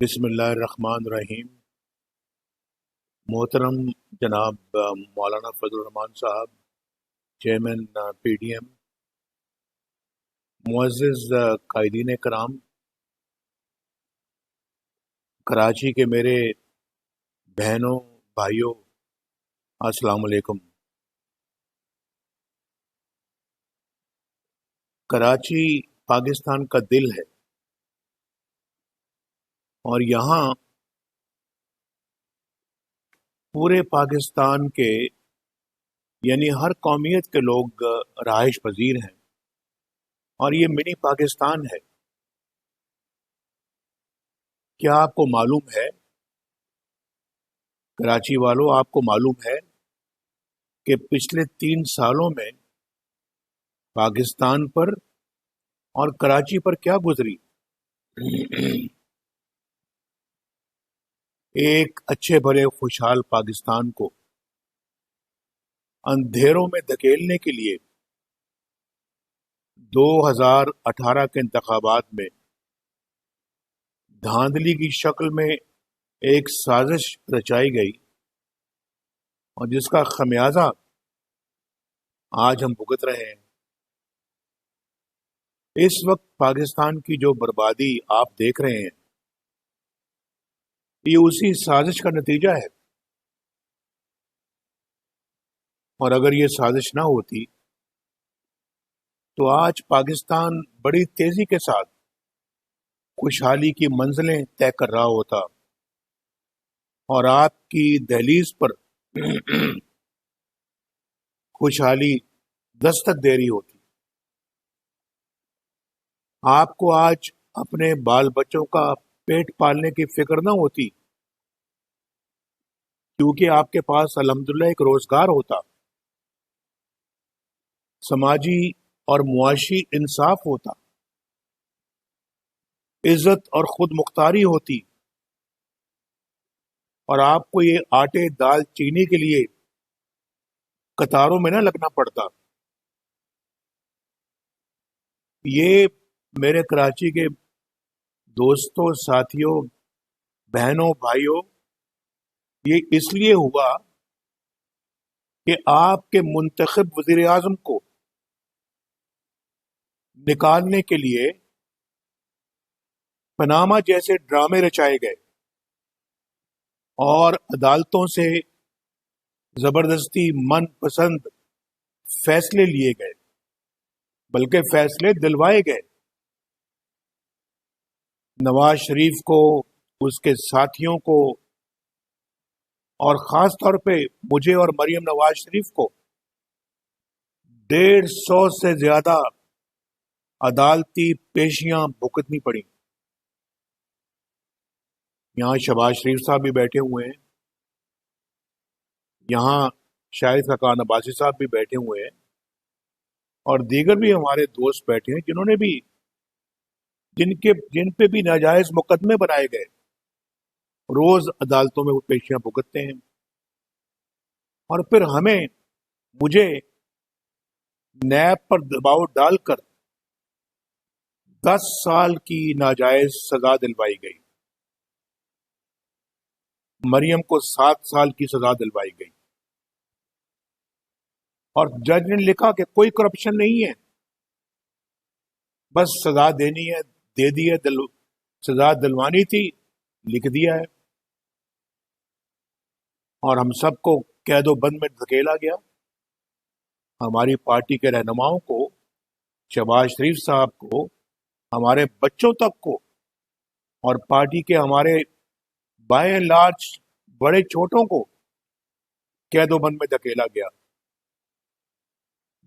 بسم اللہ الرحمن الرحیم۔ محترم جناب مولانا فضل الرحمان صاحب، چیئرمین پی ڈی ایم، معزز قائدین کرام، کراچی کے میرے بہنوں بھائیوں، السلام علیکم۔ کراچی پاکستان کا دل ہے اور یہاں پورے پاکستان کے یعنی ہر قومیت کے لوگ رہائش پذیر ہیں اور یہ منی پاکستان ہے۔ کیا آپ کو معلوم ہے، کراچی والوں، آپ کو معلوم ہے کہ پچھلے 3 سالوں میں پاکستان پر اور کراچی پر کیا گزری؟ ایک اچھے بھلے خوشحال پاکستان کو اندھیروں میں دھکیلنے کے لیے 2018 کے انتخابات میں دھاندلی کی شکل میں ایک سازش رچائی گئی اور جس کا خمیازہ آج ہم بھگت رہے ہیں۔ اس وقت پاکستان کی جو بربادی آپ دیکھ رہے ہیں، یہ اسی سازش کا نتیجہ ہے، اور اگر یہ سازش نہ ہوتی تو آج پاکستان بڑی تیزی کے ساتھ خوشحالی کی منزلیں طے کر رہا ہوتا اور آپ کی دہلیز پر خوشحالی دستک دے رہی ہوتی۔ آپ کو آج اپنے بال بچوں کا پیٹ پالنے کی فکر نہ ہوتی، کیونکہ آپ کے پاس الحمدللہ ایک روزگار ہوتا، سماجی اور معاشی انصاف ہوتا، عزت اور خود مختاری ہوتی، اور آپ کو یہ آٹے دال چینی کے لیے قطاروں میں نہ لگنا پڑتا۔ یہ میرے کراچی کے دوستوں، ساتھیوں، بہنوں، بھائیوں، یہ اس لیے ہوا کہ آپ کے منتخب وزیر اعظم کو نکالنے کے لیے پاناما جیسے ڈرامے رچائے گئے اور عدالتوں سے زبردستی من پسند فیصلے لیے گئے، بلکہ فیصلے دلوائے گئے۔ نواز شریف کو، اس کے ساتھیوں کو، اور خاص طور پہ مجھے اور مریم نواز شریف کو 150 سے زیادہ عدالتی پیشیاں بھگتنی پڑی۔ یہاں شہباز شریف صاحب بھی بیٹھے ہوئے ہیں، یہاں شاہد خاقان عباسی صاحب بھی بیٹھے ہوئے ہیں، اور دیگر بھی ہمارے دوست بیٹھے ہیں جنہوں نے بھی جن پہ بھی ناجائز مقدمے بنائے گئے، روز عدالتوں میں وہ پیشیاں بھگتتے ہیں، اور پھر مجھے نیب پر دباؤ ڈال کر 10 سال کی ناجائز سزا دلوائی گئی، مریم کو 7 سال کی سزا دلوائی گئی، اور جج نے لکھا کہ کوئی کرپشن نہیں ہے، بس سزا دینی ہے، دے دی ہے، سزا دلوانی تھی، لکھ دیا ہے، اور ہم سب کو قید و بند میں دھکیلا گیا۔ ہماری پارٹی کے رہنماؤں کو، شہباز شریف صاحب کو، ہمارے بچوں تک کو، اور پارٹی کے ہمارے بائی اینڈ لارج بڑے چھوٹوں کو قید و بند میں دھکیلا گیا۔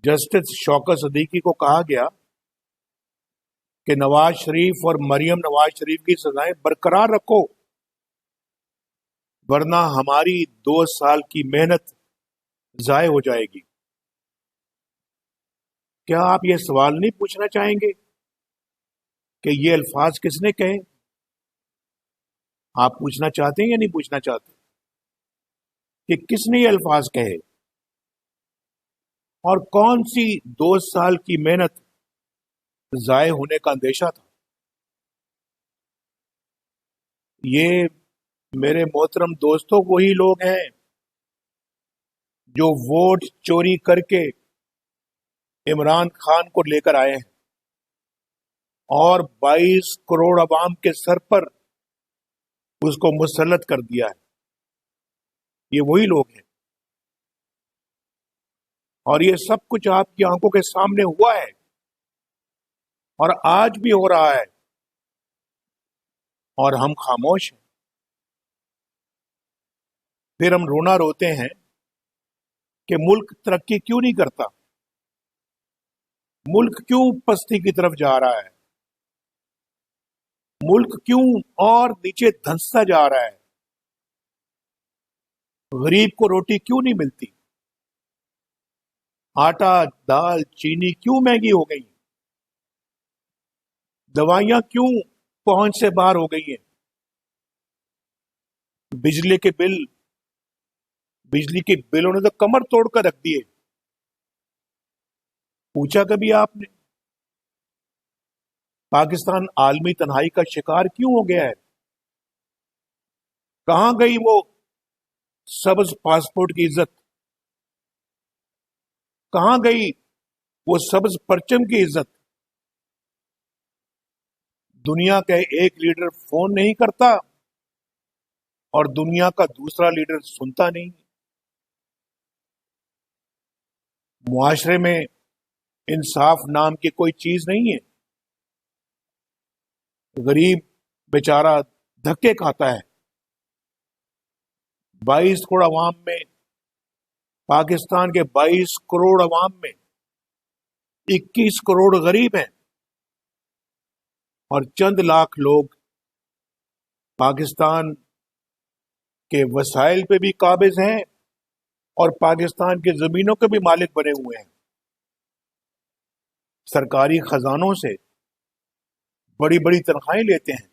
جسٹس شوکت صدیقی کو کہا گیا کہ نواز شریف اور مریم نواز شریف کی سزائیں برقرار رکھو، ورنہ ہماری 2 سال کی محنت ضائع ہو جائے گی۔ کیا آپ یہ سوال نہیں پوچھنا چاہیں گے کہ یہ الفاظ کس نے کہے؟ آپ پوچھنا چاہتے ہیں یا نہیں پوچھنا چاہتے کہ کس نے یہ الفاظ کہے، اور کون سی 2 سال کی محنت ضائع ہونے کا اندیشہ تھا؟ یہ میرے محترم دوستوں وہی لوگ ہیں جو ووٹ چوری کر کے عمران خان کو لے کر آئے ہیں اور 22 کروڑ عوام کے سر پر اس کو مسلط کر دیا ہے. یہ وہی لوگ ہیں اور یہ سب کچھ آپ کی آنکھوں کے سامنے ہوا ہے اور آج بھی ہو رہا ہے اور ہم خاموش ہیں. پھر ہم رونا روتے ہیں کہ ملک ترقی کیوں نہیں کرتا، ملک کیوں پستی کی طرف جا رہا ہے، ملک کیوں اور نیچے دھنستا جا رہا ہے، غریب کو روٹی کیوں نہیں ملتی، آٹا دال چینی کیوں مہنگی ہو گئی، دوائیاں کیوں پہنچ سے باہر ہو گئی ہیں، بجلی کے بلوں نے تو کمر توڑ کر رکھ دیے. پوچھا کبھی آپ نے پاکستان عالمی تنہائی کا شکار کیوں ہو گیا ہے؟ کہاں گئی وہ سبز پاسپورٹ کی عزت، کہاں گئی وہ سبز پرچم کی عزت؟ دنیا کا ایک لیڈر فون نہیں کرتا اور دنیا کا دوسرا لیڈر سنتا نہیں. معاشرے میں انصاف نام کی کوئی چیز نہیں ہے. غریب بیچارہ دھکے کھاتا ہے. 22 کروڑ عوام میں، پاکستان کے 22 کروڑ عوام میں 21 کروڑ غریب ہیں اور چند لاکھ لوگ پاکستان کے وسائل پہ بھی قابض ہیں اور پاکستان کی زمینوں کے بھی مالک بنے ہوئے ہیں. سرکاری خزانوں سے بڑی بڑی تنخواہیں لیتے ہیں،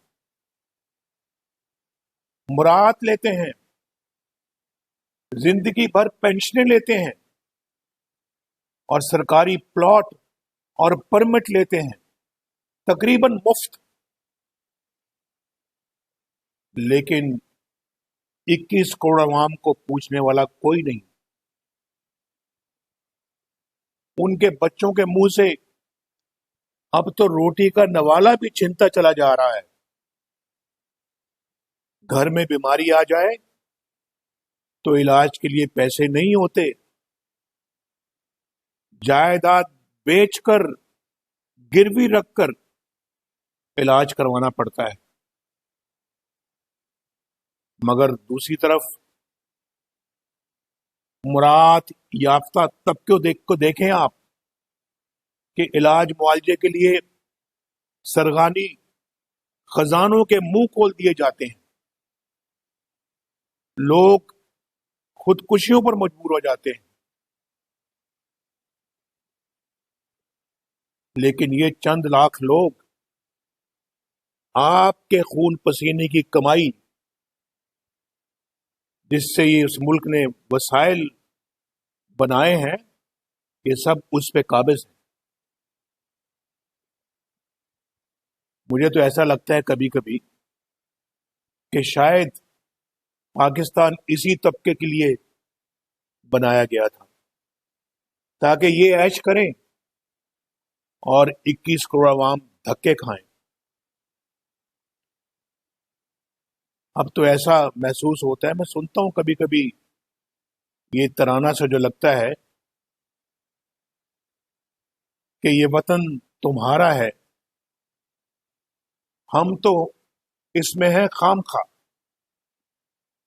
مراعات لیتے ہیں، زندگی بھر پینشنیں لیتے ہیں اور سرکاری پلاٹ اور پرمٹ لیتے ہیں تقریباً مفت. لیکن 21 کروڑ عوام کو پوچھنے والا کوئی نہیں. ان کے بچوں کے منہ سے اب تو روٹی کا نوالا بھی چھنتا چلا جا رہا ہے. گھر میں بیماری آ جائے تو علاج کے لیے پیسے نہیں ہوتے، جائیداد بیچ کر گروی رکھ کر علاج کروانا پڑتا ہے. مگر دوسری طرف مراعات یافتہ طبقے کو دیکھیں آپ کہ علاج معالجے کے لیے سرغانی خزانوں کے منہ کھول دیے جاتے ہیں. لوگ خودکشیوں پر مجبور ہو جاتے ہیں. لیکن یہ چند لاکھ لوگ آپ کے خون پسینے کی کمائی جس سے یہ اس ملک نے وسائل بنائے ہیں، یہ سب اس پہ قابض ہیں. مجھے تو ایسا لگتا ہے کبھی کبھی کہ شاید پاکستان اسی طبقے کے لیے بنایا گیا تھا تاکہ یہ عیش کریں اور 21 کروڑ عوام دھکے کھائیں. اب تو ایسا محسوس ہوتا ہے، میں سنتا ہوں کبھی کبھی یہ ترانہ سے جو لگتا ہے کہ یہ وطن تمہارا ہے، ہم تو اس میں ہے خام خواہ.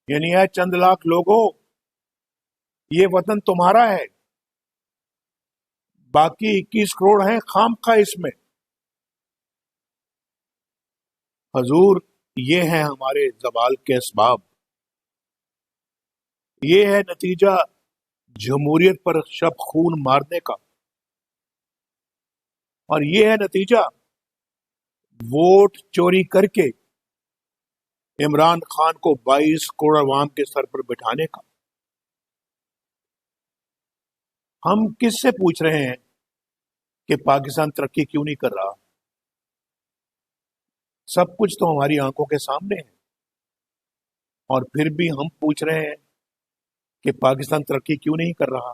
یعنی ہے چند لاکھ لوگوں، یہ وطن تمہارا ہے، باقی 21 کروڑ ہیں خام خواہ اس میں. حضور یہ ہیں ہمارے زوال کے اسباب، یہ ہے نتیجہ جمہوریت پر شب خون مارنے کا، اور یہ ہے نتیجہ ووٹ چوری کر کے عمران خان کو 22 کروڑ عوام کے سر پر بٹھانے کا. ہم کس سے پوچھ رہے ہیں کہ پاکستان ترقی کیوں نہیں کر رہا؟ سب کچھ تو ہماری آنکھوں کے سامنے ہے. اور پھر بھی ہم پوچھ رہے ہیں کہ پاکستان ترقی کیوں نہیں کر رہا؟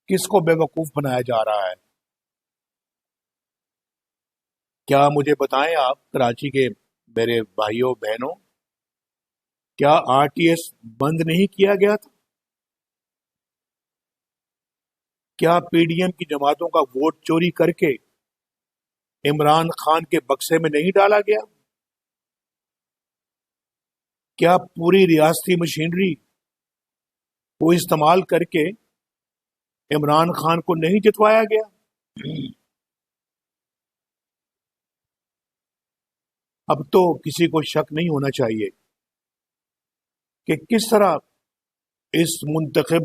کس کو بے وقوف بنایا جا رہا ہے؟ کیا مجھے بتائیں آپ کراچی کے میرے بھائیوں بہنوں، کیا آر ٹی ایس بند نہیں کیا گیا تھا؟ کیا پی ڈی ایم کی جماعتوں کا ووٹ چوری کر کے عمران خان کے بکسے میں نہیں ڈالا گیا؟ کیا پوری ریاستی مشینری کو استعمال کر کے عمران خان کو نہیں جتوایا گیا؟ اب تو کسی کو شک نہیں ہونا چاہیے کہ کس طرح اس منتخب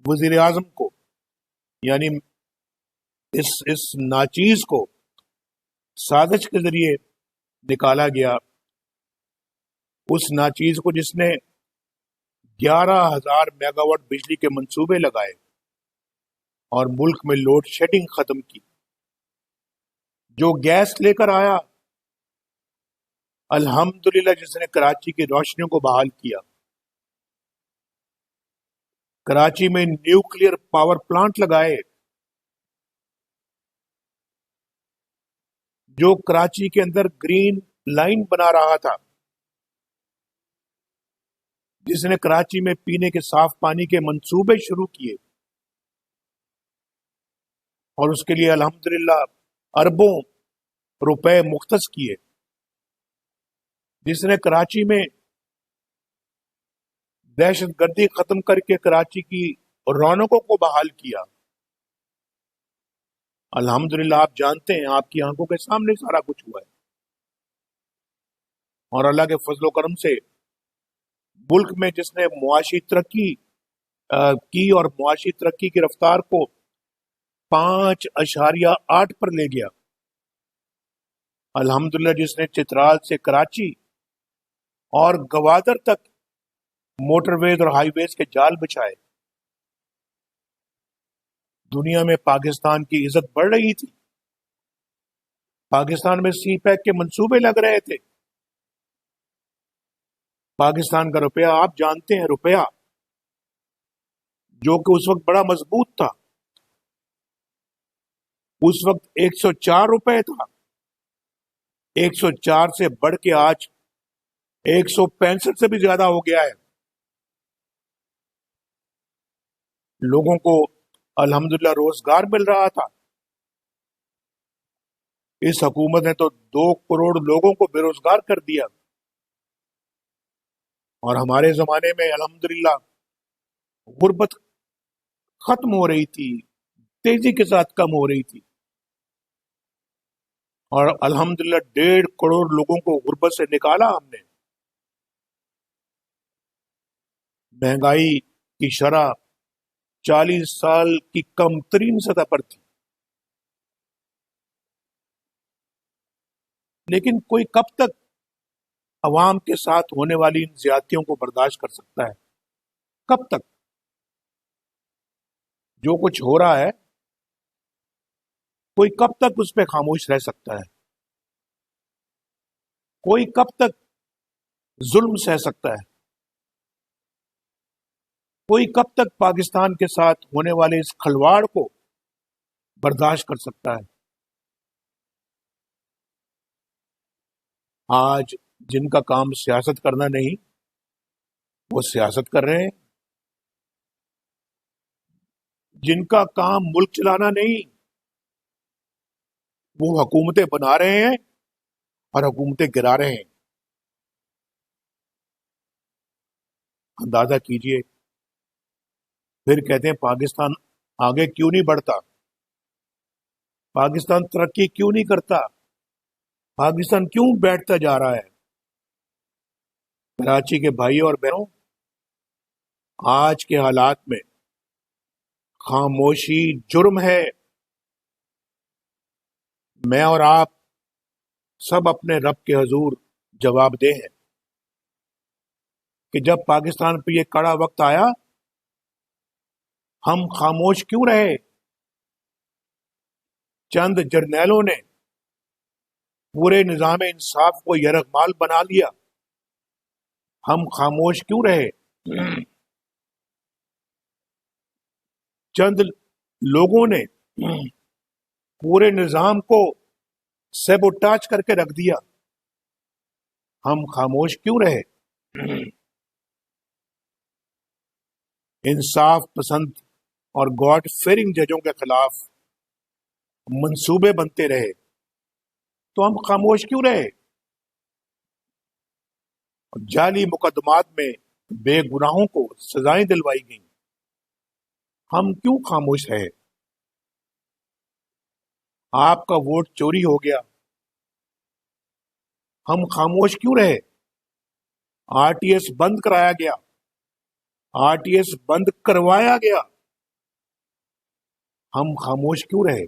وزیر اعظم کو، یعنی اس ناچیز کو سازش کے ذریعے نکالا گیا، اس ناچیز کو جس نے 11,000 میگا واٹ بجلی کے منصوبے لگائے اور ملک میں لوڈ شیڈنگ ختم کی، جو گیس لے کر آیا، الحمدللہ جس نے کراچی کی روشنیوں کو بحال کیا، کراچی میں نیوکلیر پاور پلانٹ لگائے، جو کراچی کے اندر گرین لائن بنا رہا تھا، جس نے کراچی میں پینے کے صاف پانی کے منصوبے شروع کیے اور اس کے لیے الحمدللہ اربوں روپے مختص کیے، جس نے کراچی میں دہشت گردی ختم کر کے کراچی کی رونقوں کو بحال کیا۔ الحمدللہ آپ جانتے ہیں، آپ کی آنکھوں کے سامنے سارا کچھ ہوا ہے، اور اللہ کے فضل و کرم سے ملک میں جس نے معاشی ترقی کی اور معاشی ترقی کی رفتار کو 5.8 پر لے گیا، الحمدللہ جس نے چترال سے کراچی اور گوادر تک موٹر ویز اور ہائی ویز کے جال بچھائے، دنیا میں پاکستان کی عزت بڑھ رہی تھی، پاکستان میں سی پیک کے منصوبے لگ رہے تھے، پاکستان کا روپیہ آپ جانتے ہیں، روپیہ جو کہ اس وقت بڑا مضبوط تھا، اس وقت 104 روپے تھا، 104 سے بڑھ کے آج 165 سے بھی زیادہ ہو گیا ہے۔ لوگوں کو الحمدللہ روزگار مل رہا تھا۔ اس حکومت نے تو 2 کروڑ لوگوں کو بے روزگار کر دیا، اور ہمارے زمانے میں الحمدللہ غربت ختم ہو رہی تھی، تیزی کے ساتھ کم ہو رہی تھی، اور الحمدللہ 1.5 کروڑ لوگوں کو غربت سے نکالا ہم نے۔ مہنگائی کی شرح 40 سال کی کم ترین سطح پر تھی، لیکن کوئی کب تک عوام کے ساتھ ہونے والی ان زیادتیوں کو برداشت کر سکتا ہے؟ کب تک؟ جو کچھ ہو رہا ہے، کوئی کب تک اس پہ خاموش رہ سکتا ہے؟ کوئی کب تک ظلم سہ سکتا ہے؟ کوئی کب تک پاکستان کے ساتھ ہونے والے اس کھلواڑ کو برداشت کر سکتا ہے؟ آج جن کا کام سیاست کرنا نہیں، وہ سیاست کر رہے ہیں، جن کا کام ملک چلانا نہیں، وہ حکومتیں بنا رہے ہیں اور حکومتیں گرا رہے ہیں۔ اندازہ کیجئے، پھر کہتے ہیں پاکستان آگے کیوں نہیں بڑھتا، پاکستان ترقی کیوں نہیں کرتا، پاکستان کیوں بیٹھتا جا رہا ہے؟ کراچی کے بھائیوں اور بہنوں، آج کے حالات میں خاموشی جرم ہے۔ میں اور آپ سب اپنے رب کے حضور جواب دہ ہیں کہ جب پاکستان پہ یہ کڑا وقت آیا، ہم خاموش کیوں رہے؟ چند جرنیلوں نے پورے نظام انصاف کو یرغمال بنا لیا، ہم خاموش کیوں رہے؟ چند لوگوں نے پورے نظام کو سیبوٹاج کر کے رکھ دیا، ہم خاموش کیوں رہے؟ انصاف پسند اور گاڈ فیئرنگ ججوں کے خلاف منصوبے بنتے رہے تو ہم خاموش کیوں رہے؟ جعلی مقدمات میں بے گناہوں کو سزائیں دلوائی گئیں، ہم کیوں خاموش رہے؟ آپ کا ووٹ چوری ہو گیا، ہم خاموش کیوں رہے؟ آر ٹی ایس بند کرایا گیا، آر ٹی ایس بند کروایا گیا، ہم خاموش کیوں رہے؟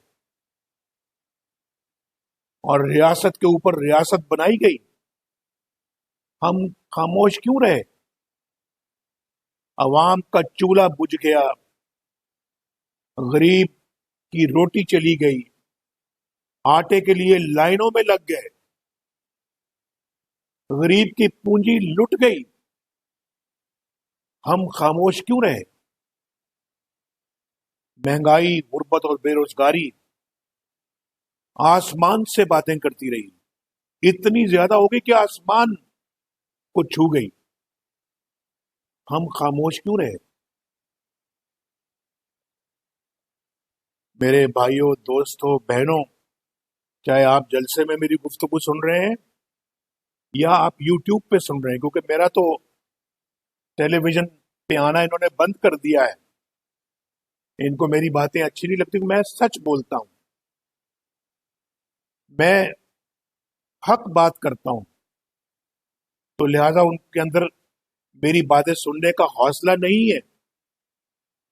اور ریاست کے اوپر ریاست بنائی گئی، ہم خاموش کیوں رہے؟ عوام کا چولہا بجھ گیا، غریب کی روٹی چلی گئی، آٹے کے لیے لائنوں میں لگ گئے، غریب کی پونجی لٹ گئی، ہم خاموش کیوں رہے؟ مہنگائی، غربت اور بے روزگاری آسمان سے باتیں کرتی رہی، اتنی زیادہ ہو گئی کہ آسمان کو چھو گئی، ہم خاموش کیوں رہے؟ میرے بھائیوں، دوستوں، بہنوں، چاہے آپ جلسے میں میری گفتگو سن رہے ہیں یا آپ یوٹیوب پہ سن رہے ہیں، کیونکہ میرا تو ٹیلی ویژن پہ آنا انہوں نے بند کر دیا ہے، ان کو میری باتیں اچھی نہیں لگتی، میں سچ بولتا ہوں، میں حق بات کرتا ہوں، تو لہذا ان کے اندر میری باتیں سننے کا حوصلہ نہیں ہے،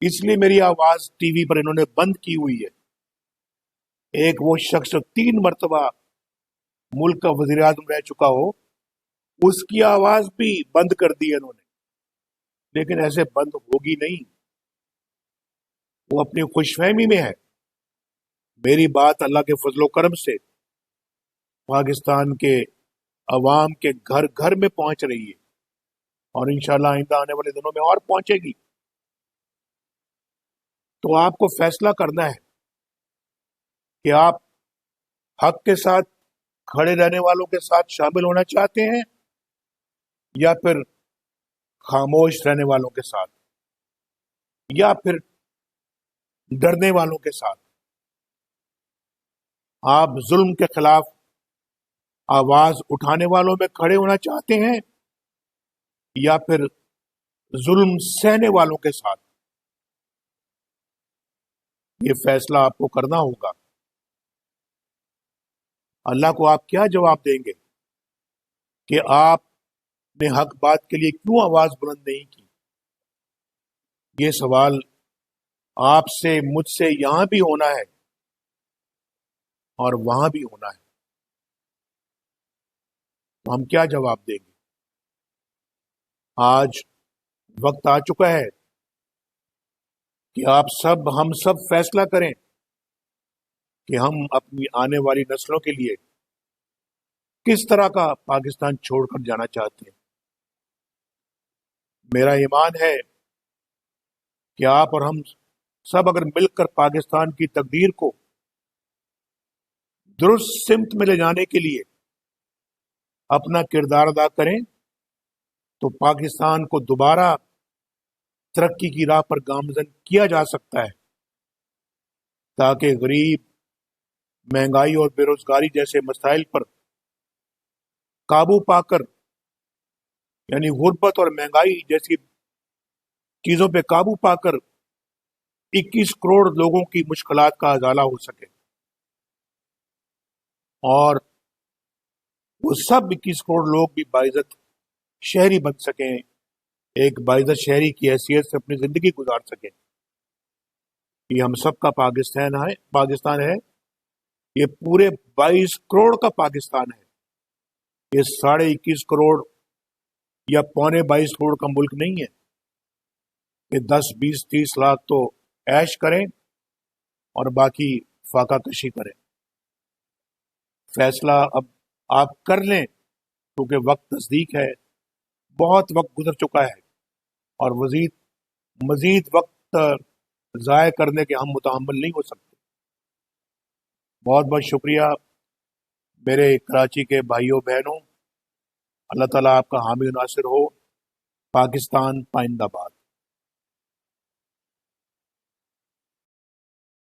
اس لیے میری آواز ٹی وی پر انہوں نے بند کی ہوئی ہے۔ ایک وہ شخص جو 3 مرتبہ ملک کا وزیر اعظم رہ چکا ہو، اس کی آواز بھی بند کر دی ہے انہوں نے، لیکن ایسے بند ہوگی نہیں، وہ اپنی خوش فہمی میں ہے۔ میری بات اللہ کے فضل و کرم سے پاکستان کے عوام کے گھر گھر میں پہنچ رہی ہے، اور انشاءاللہ آئندہ آنے والے دنوں میں اور پہنچے گی۔ تو آپ کو فیصلہ کرنا ہے کہ آپ حق کے ساتھ کھڑے رہنے والوں کے ساتھ شامل ہونا چاہتے ہیں یا پھر خاموش رہنے والوں کے ساتھ، یا پھر ڈرنے والوں کے ساتھ۔ آپ ظلم کے خلاف آواز اٹھانے والوں میں کھڑے ہونا چاہتے ہیں یا پھر ظلم سہنے والوں کے ساتھ؟ یہ فیصلہ آپ کو کرنا ہوگا۔ اللہ کو آپ کیا جواب دیں گے کہ آپ نے حق بات کے لیے کیوں آواز بلند نہیں کی؟ یہ سوال آپ سے، مجھ سے یہاں بھی ہونا ہے اور وہاں بھی ہونا ہے، تو ہم کیا جواب دیں گے؟ آج وقت آ چکا ہے کہ ہم سب فیصلہ کریں کہ ہم اپنی آنے والی نسلوں کے لیے کس طرح کا پاکستان چھوڑ کر جانا چاہتے ہیں۔ میرا ایمان ہے کہ آپ اور ہم سب اگر مل کر پاکستان کی تقدیر کو درست سمت میں لے جانے کے لیے اپنا کردار ادا کریں تو پاکستان کو دوبارہ ترقی کی راہ پر گامزن کیا جا سکتا ہے، تاکہ غریب، مہنگائی اور بے روزگاری جیسے مسائل پر قابو پا کر، یعنی غربت اور مہنگائی جیسی چیزوں پہ قابو پا کر 21 کروڑ لوگوں کی مشکلات کا ازالہ ہو سکے، اور وہ سب 21 کروڑ لوگ بھی باعزت شہری بن سکیں، ایک باعزت شہری کی حیثیت سے اپنی زندگی گزار سکیں۔ یہ ہم سب کا پاکستان ہے، یہ پورے 22 کروڑ کا پاکستان ہے، یہ 21.5 کروڑ یا 22.25 کروڑ کا ملک نہیں ہے کہ 10 20 30 لاکھ تو عیش کریں اور باقی فاقہ کشی کریں۔ فیصلہ اب آپ کر لیں، کیونکہ وقت نزدیک ہے، بہت وقت گزر چکا ہے اور مزید وقت ضائع کرنے کے ہم متحمل نہیں ہو سکتے۔ بہت بہت شکریہ میرے کراچی کے بھائیوں بہنوں، اللہ تعالیٰ آپ کا حامی و ناصر ہو۔ پاکستان پائندہ باد۔